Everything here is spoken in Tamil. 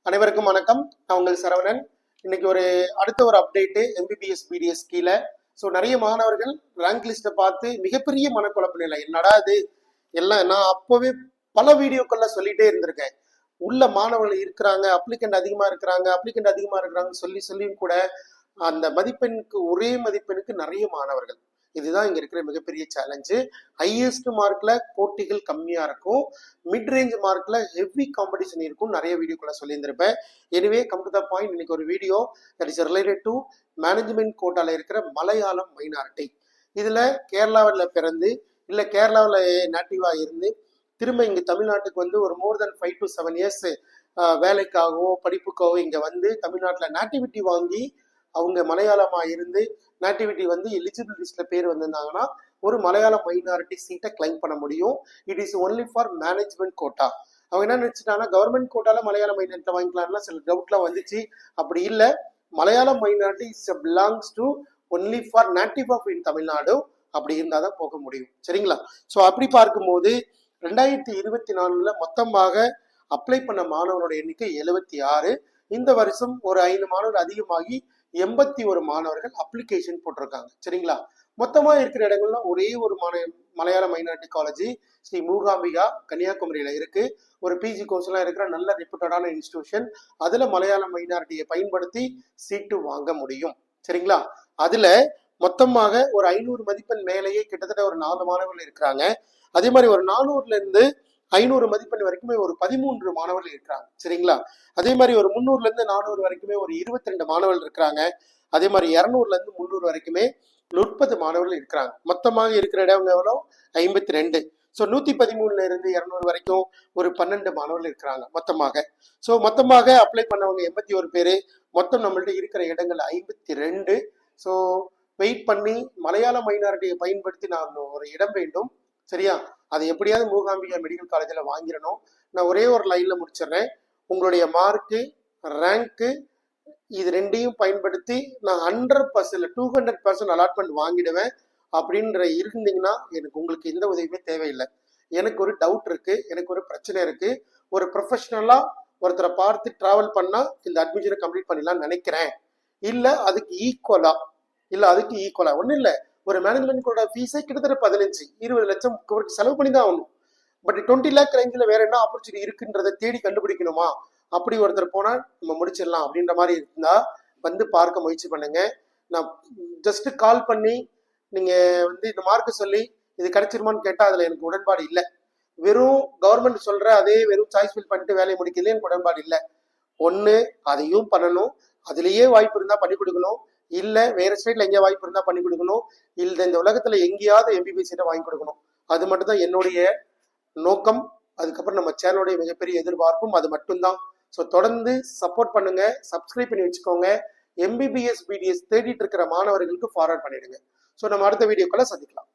அனைவருக்கும் வணக்கம். நான் உங்கள் சரவணன். இன்னைக்கு அடுத்த ஒரு அப்டேட்டு எம்பிபிஎஸ் பிடிஎஸ் கீழே. ஸோ நிறைய மாணவர்கள் ரேங்க் லிஸ்ட்டை பார்த்து மிகப்பெரிய மனக்குழப்ப நிலை. என்னடா இது எல்லாம் நான் அப்போவே பல வீடியோக்கள்ல சொல்லிட்டே இருந்திருக்கேன். உள்ள மாணவர்கள் இருக்கிறாங்க, அப்ளிகண்ட் அதிகமாக இருக்கிறாங்கன்னு சொல்லியும் கூட அந்த மதிப்பெண்ணுக்கு ஒரே மதிப்பெண்ணுக்கு நிறைய மாணவர்கள். இதுதான் இங்க இருக்கிற மிகப்பெரிய சேலஞ்சு. ஹையஸ்ட் மார்க்ல போட்டிகள் கம்மியா இருக்கும், மிட் ரேஞ்ச் மார்க்ல ஹெவி காம்படிஷன் இருக்கும். நிறைய வீடியோக்குள்ள சொல்லியிருந்திருப்பேன். Anyway come to the point. இன்னைக்கு ஒரு video that is related to management கோட்டால இருக்கிற மலையாளம் மைனாரிட்டி. இதுல கேரளாவில் பிறந்து இல்ல கேரளாவில் நேட்டிவா இருந்து திரும்ப இங்க தமிழ்நாட்டுக்கு வந்து ஒரு மோர் தென் 5 to 7 years வேலைக்காகவோ படிப்புக்காகவோ இங்க வந்து தமிழ்நாட்டில் நேட்டிவிட்டி வாங்கி அவங்க மலையாளமா இருந்து நேட்டிவிட்டி வந்து எலிஜிபிள் லிஸ்ட்ல பேர் வந்திருந்தாங்கன்னா ஒரு மலையாள மைனாரிட்டி சீட்டை கிளைம் பண்ண முடியும். It is only for management quota. அவங்க என்ன நினைச்சிட்டாங்கன்னா கவர்மெண்ட் கோட்டால மலையாள மைனாரிட்டி வாங்கிக்கலாம்னா சில டவுட்லாம் வந்துச்சு. அப்படி இல்லை, Malayala minority belongs to only for native of in Tamil Nadu. அப்படி இருந்தால் தான் போக முடியும். சரிங்களா? ஸோ அப்படி பார்க்கும்போது 2024 மொத்தமாக அப்ளை பண்ண மாணவரோட எண்ணிக்கை 76. இந்த வருஷம் ஒரு 5 மாணவர்கள் அதிகமாகி 81 மாணவர்கள் அப்ளிகேஷன் போட்டிருக்காங்க. சரிங்களா? மொத்தமா இருக்கிற இடங்கள்ல ஒரே ஒரு மலையாள மைனாரிட்டி காலேஜ் ஸ்ரீ மூகாம்பிகா கன்னியாகுமரியில இருக்கு. ஒரு பிஜி கோர்ஸ் எல்லாம் இருக்கிற நல்ல ரெப்யூட்டடான இன்ஸ்டிடியூஷன். அதுல மலையாள மைனாரிட்டியை பயன்படுத்தி சீட்டு வாங்க முடியும். சரிங்களா? அதுல மொத்தமாக ஒரு 500 மதிப்பெண் மேலேயே கிட்டத்தட்ட ஒரு 4 மாணவர்கள் இருக்கிறாங்க. அதே மாதிரி ஒரு 400ல இருந்து 500 மதிப்பெண் வரைக்குமே ஒரு 13 மாணவர்கள் இருக்கிறாங்க. சரிங்களா? அதே மாதிரி ஒரு 300ல இருந்து 400 வரைக்குமே ஒரு 22 மாணவர்கள் இருக்கிறாங்க. அதே மாதிரி 200ல இருந்து 300 வரைக்குமே 30 மாணவர்கள் இருக்கிறாங்க. மொத்தமாக இருக்கிற இடம் எவ்வளோ? 52. ஸோ 113ல இருந்து 200 வரைக்கும் ஒரு 12 மாணவர்கள் இருக்கிறாங்க மொத்தமாக. ஸோ மொத்தமாக அப்ளை பண்ணவங்க 81 பேர். மொத்தம் நம்மள்ட்ட இருக்கிற இடங்கள் 52. ஸோ வெயிட் பண்ணி மலையாள மைனாரிட்டியை பயன்படுத்தி நான் ஒரு இடம் வேண்டும். சரியா? அது எப்படியாவது மூகாம்பிகா மெடிக்கல் காலேஜில் வாங்கிடணும். நான் ஒரே ஒரு லைன்ல முடிச்சிடுறேன். உங்களுடைய மார்க்கு, ரேங்க்கு, இது ரெண்டையும் பயன்படுத்தி நான் 100% 200% அலாட்மெண்ட் வாங்கிடுவேன் அப்படின்ற இருந்தீங்கன்னா எனக்கு உங்களுக்கு எந்த உதவியுமே தேவையில்லை. எனக்கு ஒரு டவுட் இருக்கு, எனக்கு ஒரு பிரச்சனை இருக்கு, ஒரு ப்ரொஃபஷனலா ஒருத்தரை பார்த்து டிராவல் பண்ணா இந்த அட்மிஷனை கம்ப்ளீட் பண்ணிடலாம்னு நினைக்கிறேன். இல்லை அதுக்கு ஈக்குவலா ஒன்றும் இல்லை. ஒரு மேனேஜ்மெண்ட் ஃபீஸே கிட்டத்தட்ட 15-20 லட்சம் செலவு பண்ணி தான் ஆகணும். பட் 20 lakh ரேஞ்சில் வேற என்ன ஆப்பர்ச்சுனிட்டி இருக்குன்றதை தேடி கண்டுபிடிக்கணுமா? அப்படி ஒருத்தர் போனால் நம்ம முடிச்சிடலாம் அப்படின்ற மாதிரி இருந்தா வந்து பார்க்க முயற்சி பண்ணுங்க. நான் ஜஸ்ட் கால் பண்ணி நீங்க வந்து இந்த மார்க் சொல்லி இது கிடைச்சிருமான்னு கேட்டா அதுல எனக்கு உடன்பாடு இல்லை. வெறும் கவர்மெண்ட் சொல்ற அதே வெறும் சாய்ஸ் ஃபில் பண்ணிட்டு வேலையை முடிக்கல எனக்கு உடன்பாடு இல்லை. ஒண்ணு அதையும் பண்ணணும், அதுலயே வாய்ப்பு இருந்தா பண்ணி கொடுக்கணும், இல்ல வேற ஸ்டேட்ல எங்கேயா வாய்ப்பு இருந்தா பண்ணி கொடுக்கணும், இல்ல இந்த உலகத்துல எங்கேயாவது எம்பிபிஎஸ் சீட்டை வாங்கி கொடுக்கணும். அது மட்டும் தான் என்னுடைய நோக்கம். அதுக்கப்புறம் நம்ம சேனலுடைய மிகப்பெரிய எதிர்பார்ப்பும் அது மட்டும்தான். ஸோ தொடர்ந்து சப்போர்ட் பண்ணுங்க, சப்ஸ்கிரைப் பண்ணி வச்சுக்கோங்க. எம்பிபிஎஸ் பிடிஎஸ் தேடிட்டு இருக்கிற மாணவர்களுக்கு ஃபார்வர்ட் பண்ணிடுங்க. ஸோ நம்ம அடுத்த வீடியோக்குள்ள சந்திக்கலாம்.